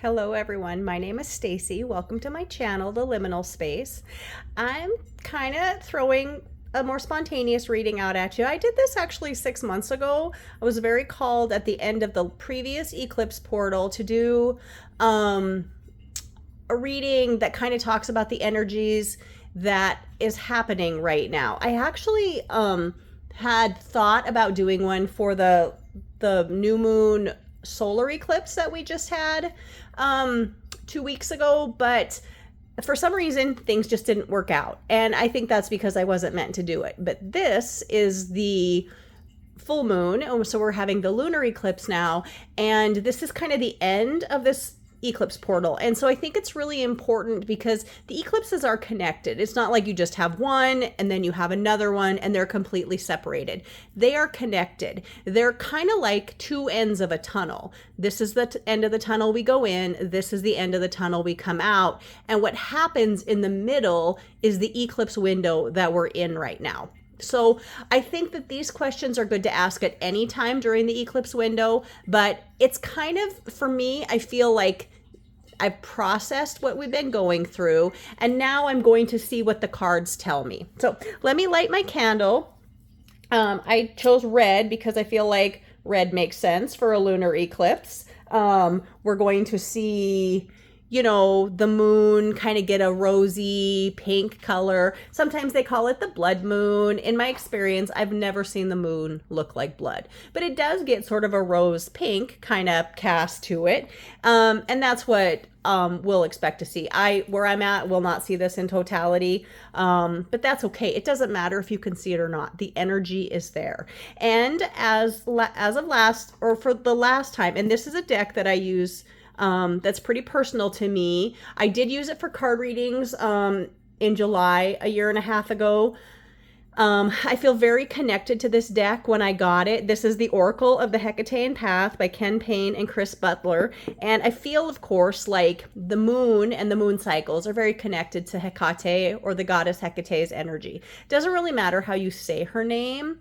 Hello everyone, my name is Stacy. Welcome to my channel, the Liminal Space. I'm kind of throwing a more spontaneous reading out at you. I did this actually 6 months ago. I was very called at the end of the previous eclipse portal to do a reading that kind of talks about the energies that is happening right now. I actually had thought about doing one for the new moon solar eclipse that we just had 2 weeks ago, but for some reason things just didn't work out, and I think that's because I wasn't meant to do it. But this is the full moon, so we're having the lunar eclipse now, and this is kind of the end of this eclipse portal. And so I think it's really important because the eclipses are connected. It's not like you just have one and then you have another one and they're completely separated. They are connected. They're kind of like two ends of a tunnel. This is the end of the tunnel we go in. This is the end of the tunnel we come out. And what happens in the middle is the eclipse window that we're in right now. So I think that these questions are good to ask at any time during the eclipse window, but it's kind of, for me, I feel like I've processed what we've been going through, and now I'm going to see what the cards tell me. So let me light my candle. I chose red because I feel like red makes sense for a lunar eclipse. We're going to see, you know, the moon kind of get a rosy pink color. Sometimes they call it the blood moon. In my experience, I've never seen the moon look like blood, but it does get sort of a rose pink kind of cast to it. And that's what we'll expect to see. Where I'm at, will not see this in totality, but that's okay. It doesn't matter if you can see it or not. The energy is there. And as of last, or for the last time, and this is a deck that I use that's pretty personal to me. I did use it for card readings in July, a year and a half ago. I feel very connected to this deck when I got it. This is the Oracle of the Hecatean Path by Ken Payne and Chris Butler. And I feel, of course, like the moon and the moon cycles are very connected to Hecate, or the goddess Hecate's energy. Doesn't really matter how you say her name.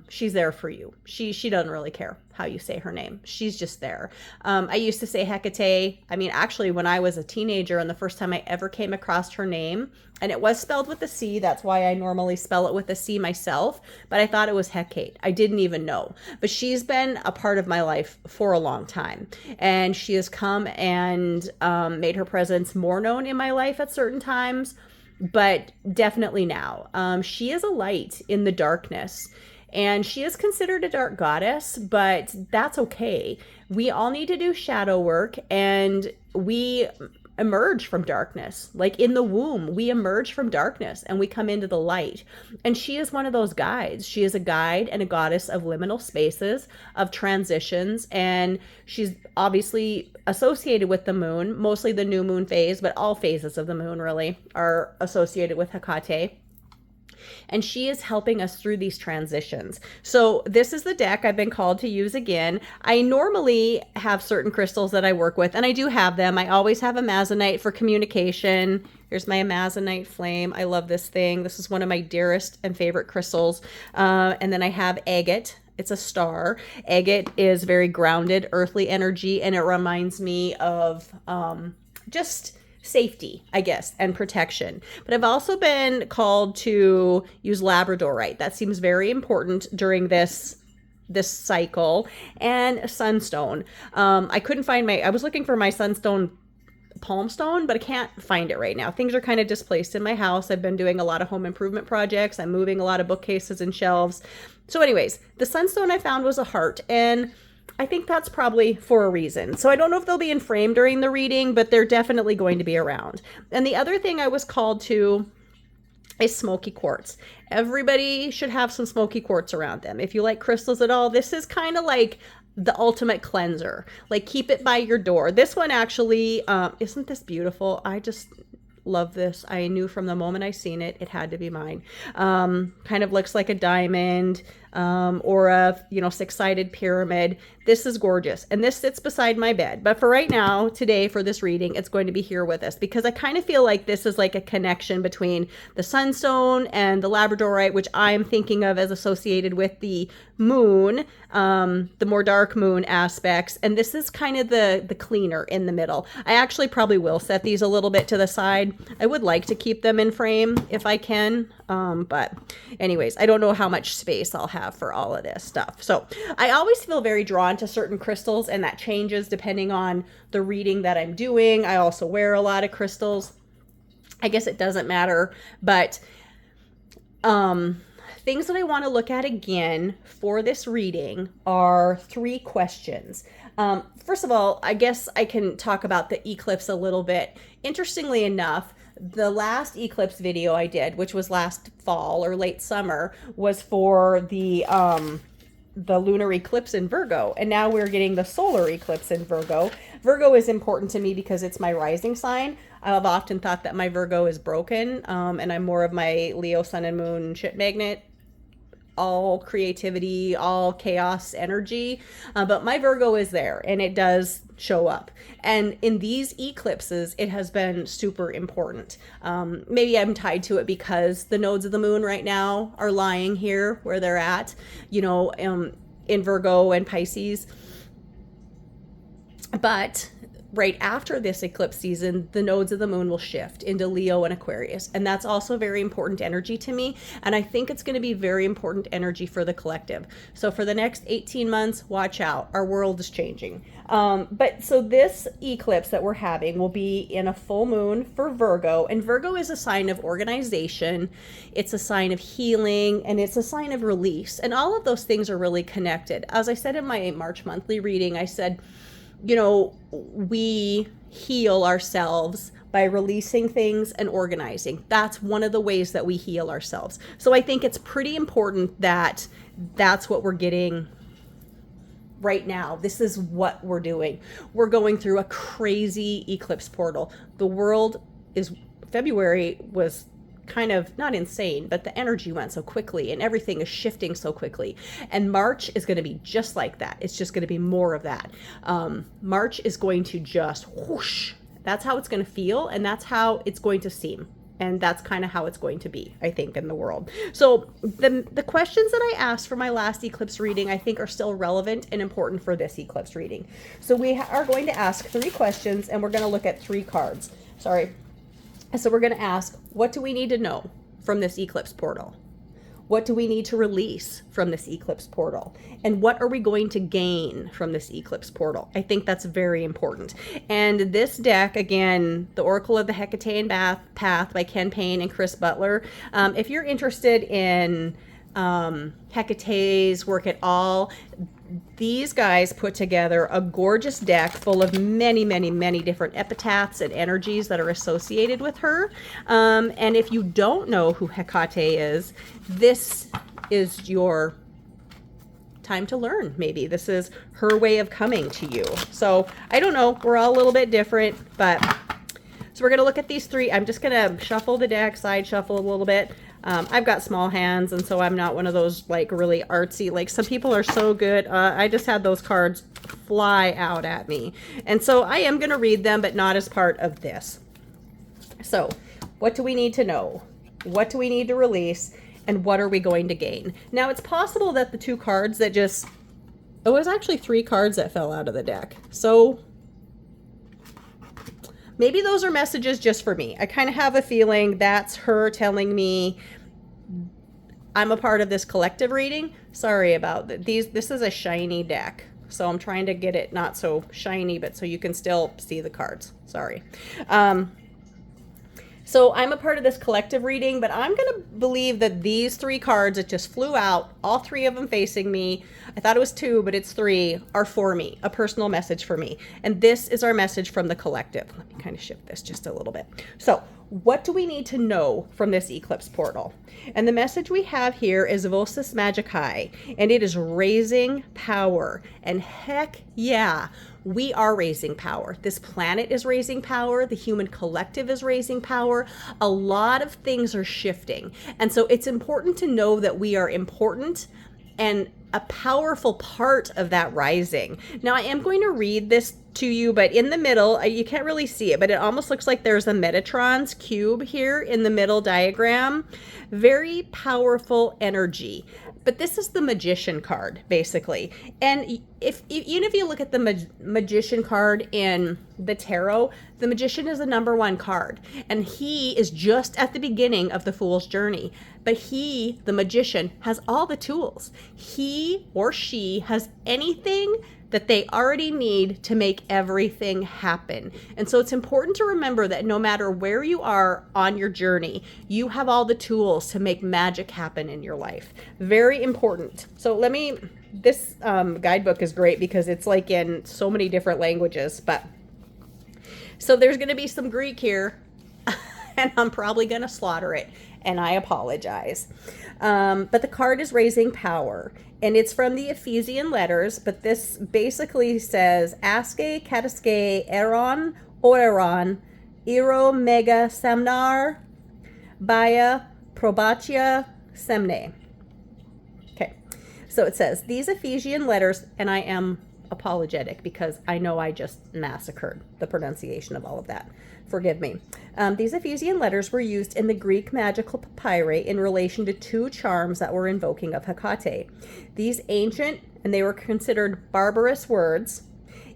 She's there for you. She doesn't really care how you say her name. She's just there. I used to say Hecate. I mean, actually, when I was a teenager and the first time I ever came across her name, and it was spelled with a C, that's why I normally spell it with a C myself, but I thought it was Hecate. I didn't even know. But she's been a part of my life for a long time. And she has come and made her presence more known in my life at certain times, but definitely now. She is a light in the darkness. And she is considered a dark goddess, but that's okay. We all need to do shadow work, and we emerge from darkness. Like in the womb, we emerge from darkness and we come into the light. And she is one of those guides. She is a guide and a goddess of liminal spaces, of transitions, and she's obviously associated with the moon, mostly the new moon phase, but all phases of the moon really are associated with Hecate. And she is helping us through these transitions. So this is the deck I've been called to use again. I normally have certain crystals that I work with, and I do have them. I always have amazonite for communication. Here's my amazonite flame. I love this thing. This is one of my dearest and favorite crystals. And then I have agate. It's a star. Agate is very grounded, earthly energy, and it reminds me of just safety, I guess, and protection. But I've also been called to use labradorite. That seems very important during this cycle. And sunstone. I couldn't find I was looking for my sunstone palm stone, but I can't find it right now. Things are kind of displaced in my house. I've been doing a lot of home improvement projects. I'm moving a lot of bookcases and shelves. So anyways, the sunstone I found was a heart, and I think that's probably for a reason. So I don't know if they'll be in frame during the reading, but they're definitely going to be around. And the other thing I was called to is smoky quartz. Everybody should have some smoky quartz around them. If you like crystals at all, this is kind of like the ultimate cleanser. Like, keep it by your door. This one actually, isn't this beautiful? I just love this. I knew from the moment I seen it, it had to be mine. Kind of looks like a diamond. or a, you know, six-sided pyramid. This is gorgeous. And this sits beside my bed. But for right now, today, for this reading, it's going to be here with us because I kind of feel like this is like a connection between the sunstone and the labradorite, which I'm thinking of as associated with the moon, the more dark moon aspects. And this is kind of the cleaner in the middle. I actually probably will set these a little bit to the side. I would like to keep them in frame if I can. But anyways, I don't know how much space I'll have for all of this stuff. So I always feel very drawn to certain crystals, and that changes depending on the reading that I'm doing. I also wear a lot of crystals. I guess it doesn't matter, but things that I want to look at again for this reading are 3 questions. First of all, I guess I can talk about the eclipse a little bit. Interestingly enough, the last eclipse video I did, which was last fall or late summer, was for the lunar eclipse in Virgo, and now we're getting the solar eclipse in Virgo. Virgo is important to me because it's my rising sign. I've often thought that my Virgo is broken, and I'm more of my Leo sun and moon shit magnet, all creativity, all chaos energy, but my Virgo is there and it does show up. And in these eclipses, it has been super important. Maybe I'm tied to it because the nodes of the moon right now are lying here where they're at, you know, in Virgo and Pisces. But right after this eclipse season, the nodes of the moon will shift into Leo and Aquarius. And that's also very important energy to me. And I think it's going to be very important energy for the collective. So for the next 18 months, watch out. Our world is changing. But so this eclipse that we're having will be in a full moon for Virgo. And Virgo is a sign of organization. It's a sign of healing, and it's a sign of release. And all of those things are really connected. As I said in my March monthly reading, I said, you know, we heal ourselves by releasing things and organizing. That's one of the ways that we heal ourselves. So I think it's pretty important that that's what we're getting right now. This is what we're doing. We're going through a crazy eclipse portal. The world is, February was kind of not insane, but the energy went so quickly and everything is shifting so quickly. And March is going to be just like that. It's just going to be more of that. March is going to just whoosh. That's how it's going to feel, and that's how it's going to seem. And that's kind of how it's going to be, I think, in the world. So the questions that I asked for my last eclipse reading, I think, are still relevant and important for this eclipse reading. So we are going to ask 3 questions, and we're going to look at 3 cards. Sorry. So we're going to ask, what do we need to know from this eclipse portal? What do we need to release from this eclipse portal? And what are we going to gain from this eclipse portal? I think that's very important. And this deck, again, the Oracle of the Hecatean Path by Ken Payne and Chris Butler. If you're interested in Hecate's work at all, these guys put together a gorgeous deck full of many, many, many different epitaphs and energies that are associated with her. And if you don't know who Hecate is, this is your time to learn. Maybe this is her way of coming to you. So I don't know. We're all a little bit different, but so we're going to look at these 3. I'm just going to shuffle the deck, side shuffle a little bit. I've got small hands, and so I'm not one of those like really artsy, like some people are so good. I just had those cards fly out at me. And so I am going to read them, but not as part of this. So what do we need to know? What do we need to release? And what are we going to gain? Now, it's possible that the 2 cards that just, it was actually 3 cards that fell out of the deck. So maybe those are messages just for me. I kind of have a feeling that's her telling me I'm a part of this collective reading. Sorry about these. This is a shiny deck, so I'm trying to get it not so shiny, but so you can still see the cards. Sorry. So I'm a part of this collective reading, but I'm going to believe that these 3 cards that just flew out, all 3 of them facing me, I thought it was 2, but it's 3, are for me, a personal message for me. And this is our message from the collective. Let me kind of shift this just a little bit. So what do we need to know from this eclipse portal? And the message we have here is Vocis Magicae, and it is raising power. And heck yeah, we are raising power. This planet is raising power. The human collective is raising power. A lot of things are shifting. And so it's important to know that we are important and a powerful part of that rising. Now, I am going to read this to you, but in the middle, you can't really see it, but it almost looks like there's a Metatron's cube here in the middle diagram. Very powerful energy. But this is the Magician card, basically. And even if you look at the Magician card in the tarot, the Magician is the #1 card. And he is just at the beginning of the Fool's journey. But he, the Magician, has all the tools. He or she has anything that they already need to make everything happen. And so it's important to remember that no matter where you are on your journey, you have all the tools to make magic happen in your life. Very important. So this guidebook is great because it's like in so many different languages. So there's going to be some Greek here, and I'm probably going to slaughter it, and I apologize. But the card is raising power. And it's from the Ephesian letters, but this basically says, Aske, Kataske, Eron, Oeron, Iro, Mega, Semnar, Baya, Probatia, Semne. Okay, so it says, these Ephesian letters, and I am apologetic because I know I just massacred the pronunciation of all of that. Forgive me. These Ephesian letters were used in the Greek magical papyri in relation to 2 charms that were invoking of Hecate. These ancient, and they were considered barbarous words,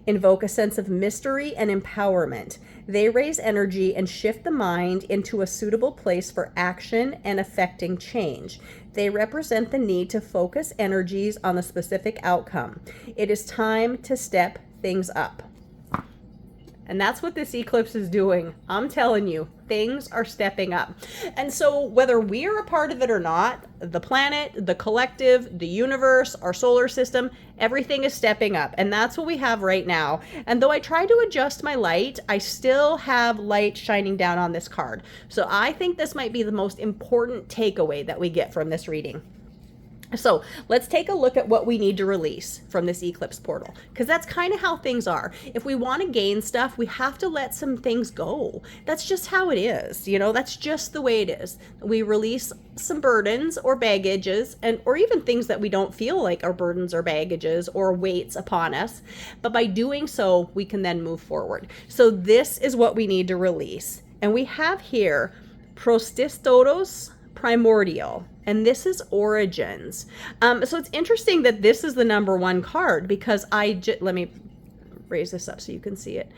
invoke a sense of mystery and empowerment. They raise energy and shift the mind into a suitable place for action and affecting change. They represent the need to focus energies on the specific outcome. It is time to step things up. And that's what this eclipse is doing. I'm telling you, things are stepping up. And so whether we are a part of it or not, the planet, the collective, the universe, our solar system, everything is stepping up. And that's what we have right now. And though I try to adjust my light, I still have light shining down on this card. So I think this might be the most important takeaway that we get from this reading. So let's take a look at what we need to release from this eclipse portal, because that's kind of how things are. If we want to gain stuff, we have to let some things go. That's just how it is. You know, that's just the way it is. We release some burdens or baggages, or even things that we don't feel like are burdens or baggages or weights upon us. But by doing so, we can then move forward. So this is what we need to release. And we have here Prostistotos Primordial. And this is origins. So it's interesting that this is the #1 card because let me raise this up so you can see it.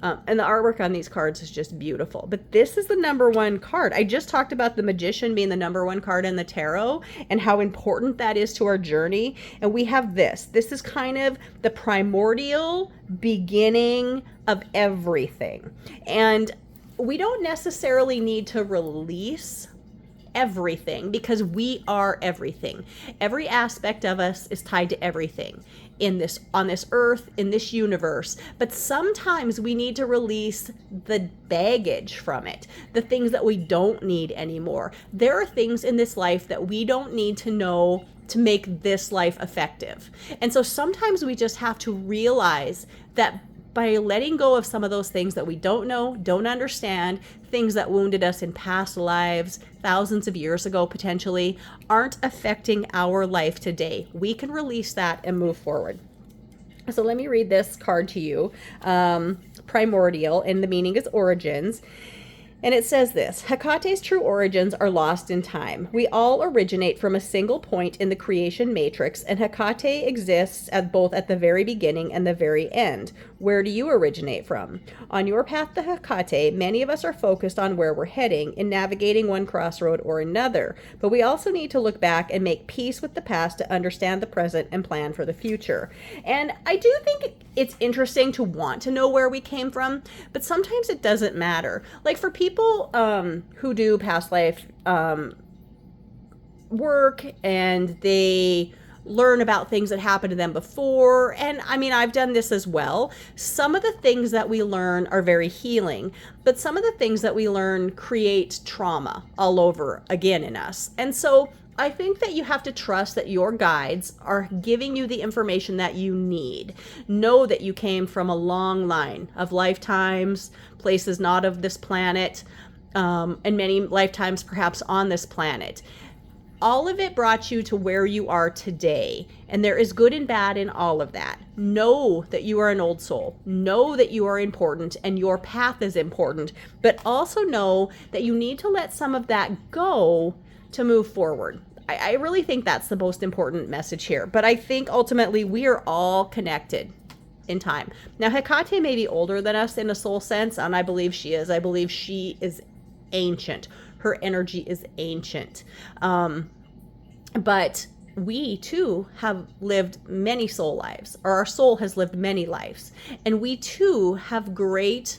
And the artwork on these cards is just beautiful. But this is the #1 card. I just talked about the Magician being the #1 card in the tarot and how important that is to our journey. And we have this. This is kind of the primordial beginning of everything. And we don't necessarily need to release everything because we are everything. Every aspect of us is tied to everything on this earth, in this universe. But sometimes we need to release the baggage from it, the things that we don't need anymore. There are things in this life that we don't need to know to make this life effective. And so sometimes we just have to realize that by letting go of some of those things that we don't know, don't understand, things that wounded us in past lives, thousands of years ago potentially, aren't affecting our life today. We can release that and move forward. So let me read this card to you. Primordial, and the meaning is origins. And it says this: Hecate's true origins are lost in time. We all originate from a single point in the creation matrix, and Hecate exists both at the very beginning and the very end. Where do you originate from? On your path to Hecate, many of us are focused on where we're heading in navigating one crossroad or another. But we also need to look back and make peace with the past to understand the present and plan for the future. And I do think it's interesting to want to know where we came from, but sometimes it doesn't matter. Like for people who do past life work and they learn about things that happened to them before, and I mean, I've done this as well. Some of the things that we learn are very healing, but some of the things that we learn create trauma all over again in us. And so I think that you have to trust that your guides are giving you the information that you need. Know that you came from a long line of lifetimes, places not of this planet, and many lifetimes perhaps on this planet. all of it brought you to where you are today. And there is good and bad in all of that. Know that you are an old soul. Know that you are important and your path is important. But also know that you need to let some of that go to move forward. I really think that's the most important message here. But I think ultimately we are all connected in time. Now, Hecate may be older than us in a soul sense, and I believe she is. I believe she is ancient. Her energy is ancient. But we too have lived many soul lives, or our soul has lived many lives. And we too have great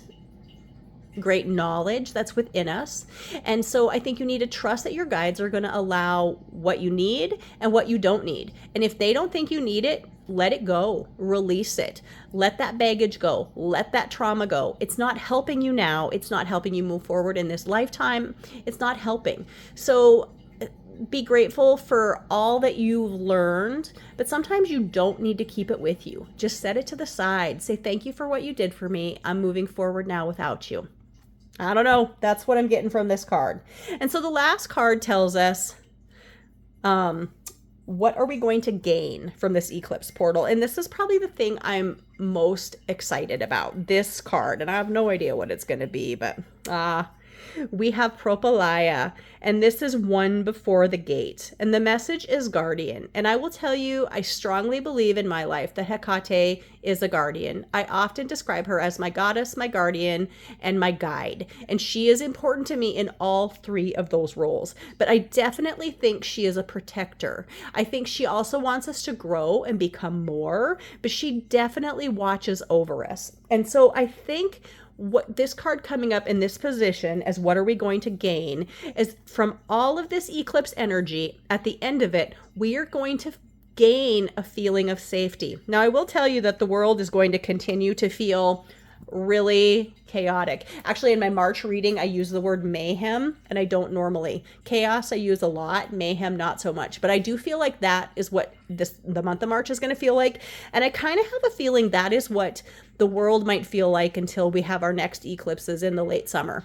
knowledge that's within us. And so I think you need to trust that your guides are going to allow what you need and what you don't need. And if they don't think you need it, let it go, release it, let that baggage go, let that trauma go. It's not helping you now. It's not helping you move forward in this lifetime. It's not helping. So be grateful for all that you've learned, but sometimes you don't need to keep it with you. Just set it to the side. Say, thank you for what you did for me. I'm moving forward now without you. I don't know. That's what I'm getting from this card. And so the last card tells us, what are we going to gain from this eclipse portal? And this is probably the thing I'm most excited about, this card. And I have no idea what it's going to be, but we have Propylaea, and this is one before the gate. And the message is guardian. And I will tell you, I strongly believe in my life that Hecate is a guardian. I often describe her as my goddess, my guardian, and my guide. And she is important to me in all three of those roles. But I definitely think she is a protector. I think she also wants us to grow and become more, but she definitely watches over us. And so I think what this card coming up in this position as what are we going to gain is from all of this eclipse energy, at the end of it, we are going to gain a feeling of safety. Now, I will tell you that the world is going to continue to feel really chaotic. Actually, in my March reading, I use the word mayhem, and I don't normally. Chaos I use a lot, mayhem not so much. But I do feel like that is what the month of March is going to feel like. And I kind of have a feeling that is what the world might feel like until we have our next eclipses in the late summer.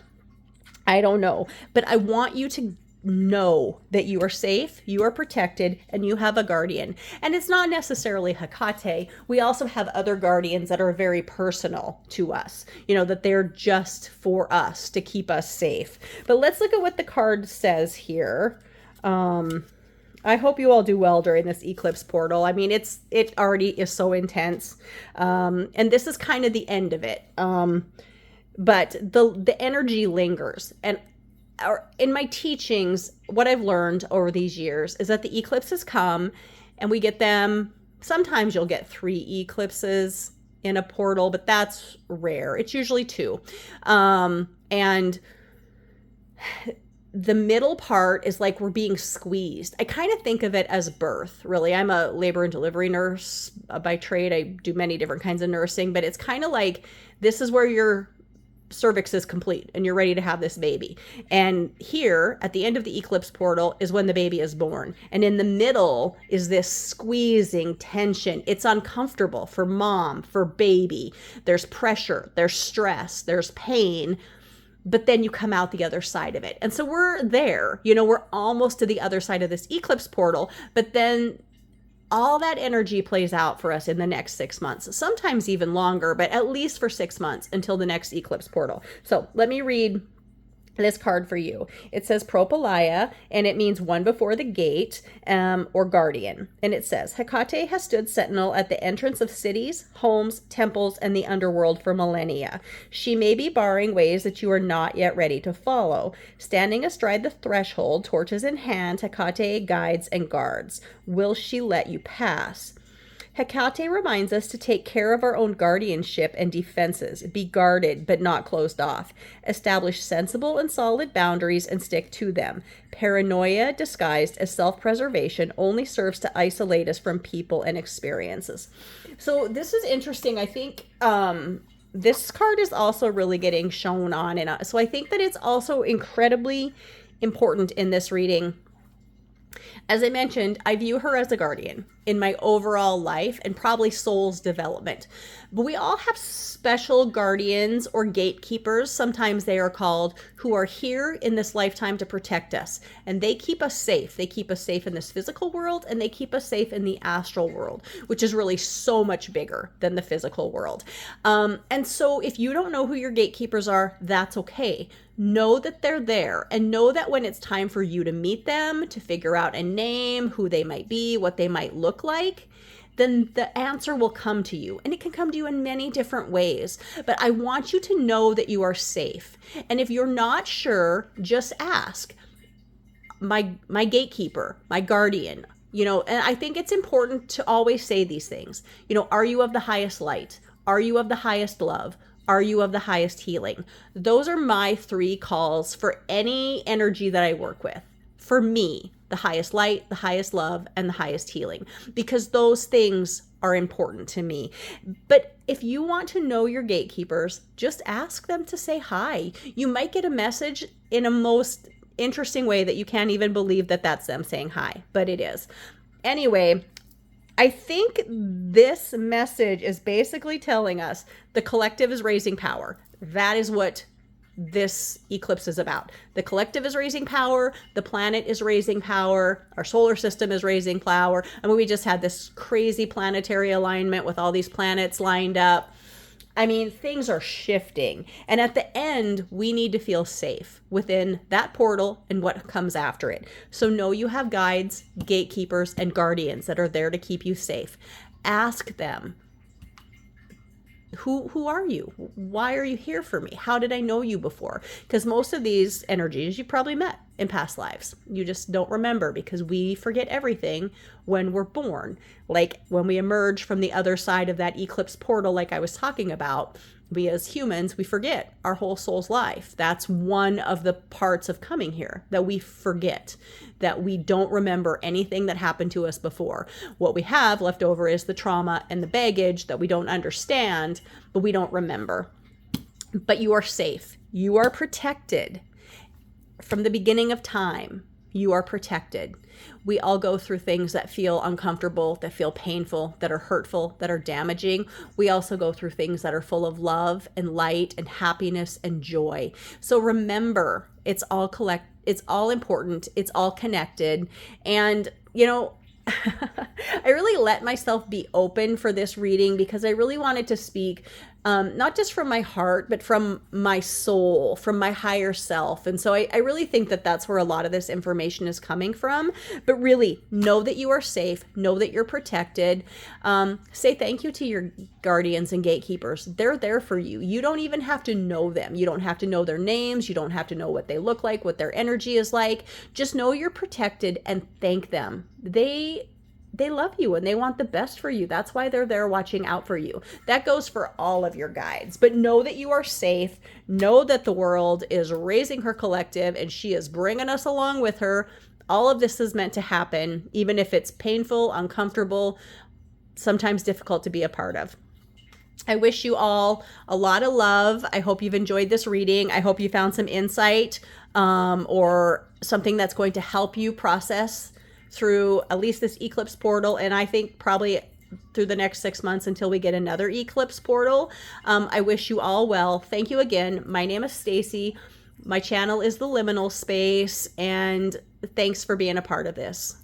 I don't know. But I want you to know that you are safe, you are protected, and you have a guardian. And it's not necessarily Hecate. We also have other guardians that are very personal to us, that they're just for us to keep us safe. But let's look at what the card says here. I hope you all do well during this eclipse portal. I mean, it already is so intense. And this is kind of the end of it. But the energy lingers. And in my teachings, what I've learned over these years is that the eclipses come and we get them. Sometimes you'll get 3 eclipses in a portal, but that's rare. It's usually 2. And the middle part is like we're being squeezed. I kind of think of it as birth, really. I'm a labor and delivery nurse by trade. I do many different kinds of nursing, but it's kind of like this is where your cervix is complete and you're ready to have this baby. And here at the end of the eclipse portal is when the baby is born. And in the middle is this squeezing tension. It's uncomfortable for mom, for baby. There's pressure, there's stress, there's pain, but then you come out the other side of it. And so we're there, we're almost to the other side of this eclipse portal, but then all that energy plays out for us in the next 6 months, sometimes even longer, but at least for 6 months until the next eclipse portal. So let me read this card for you. It says Propylaea, and it means one before the gate, or guardian. And it says, Hecate has stood sentinel at the entrance of cities, homes, temples, and the underworld for millennia. She may be barring ways that you are not yet ready to follow. Standing astride the threshold, torches in hand, Hecate guides and guards. Will she let you pass? Hecate reminds us to take care of our own guardianship and defenses, be guarded but not closed off, establish sensible and solid boundaries and stick to them. Paranoia disguised as self-preservation only serves to isolate us from people and experiences. So this is interesting. I think this card is also really getting shown on, and so I think that it's also incredibly important in this reading. As I mentioned, I view her as a guardian. in my overall life and probably soul's development. But we all have special guardians or gatekeepers, sometimes they are called, who are here in this lifetime to protect us. And they keep us safe. They keep us safe in this physical world, and they keep us safe in the astral world, which is really so much bigger than the physical world. And so if you don't know who your gatekeepers are, that's okay. Know that they're there, and know that when it's time for you to meet them, to figure out a name, who they might be, what they might look like, then the answer will come to you. And it can come to you in many different ways. But I want you to know that you are safe. And if you're not sure, just ask my gatekeeper, my guardian, and I think it's important to always say these things. Are you of the highest light? Are you of the highest love? Are you of the highest healing? Those are my 3 calls for any energy that I work with. For me, the highest light, the highest love, and the highest healing, because those things are important to me. But if you want to know your gatekeepers, just ask them to say hi. You might get a message in a most interesting way that you can't even believe that that's them saying hi, but it is. Anyway, I think this message is basically telling us the collective is raising power. That is what this eclipse is about. The collective is raising power. The planet is raising power. Our solar system is raising power. I mean, we just had this crazy planetary alignment with all these planets lined up. I mean, things are shifting. And at the end, we need to feel safe within that portal and what comes after it. So know you have guides, gatekeepers, and guardians that are there to keep you safe. Ask them, who are you? Why are you here for me? How did I know you before? Because most of these energies you probably met in past lives. You just don't remember, because we forget everything when we're born. Like when we emerge from the other side of that eclipse portal, like I was talking about, we as humans, we forget our whole soul's life. That's one of the parts of coming here, that we forget, that we don't remember anything that happened to us before. What we have left over is the trauma and the baggage that we don't understand, but we don't remember. But you are safe. You are protected. From the beginning of time, you are protected. We all go through things that feel uncomfortable, that feel painful, that are hurtful, that are damaging. We also go through things that are full of love and light and happiness and joy. So remember, it's all important, it's all connected. And, I really let myself be open for this reading because I really wanted to speak not just from my heart, but from my soul, from my higher self. And so I really think that that's where a lot of this information is coming from. But really, know that you are safe. Know that you're protected. Say thank you to your guardians and gatekeepers. They're there for you. You don't even have to know them. You don't have to know their names. You don't have to know what they look like, what their energy is like. Just know you're protected and thank them. They love you and they want the best for you. That's why they're there watching out for you. That goes for all of your guides. But know that you are safe. Know that the world is raising her collective and she is bringing us along with her. All of this is meant to happen, even if it's painful, uncomfortable, sometimes difficult to be a part of. I wish you all a lot of love. I hope you've enjoyed this reading. I hope you found some insight or something that's going to help you process through at least this eclipse portal, and I think probably through the next 6 months until we get another eclipse portal. I wish you all well. Thank you again. My name is Stacy. My channel is the Liminal Space, and thanks for being a part of this.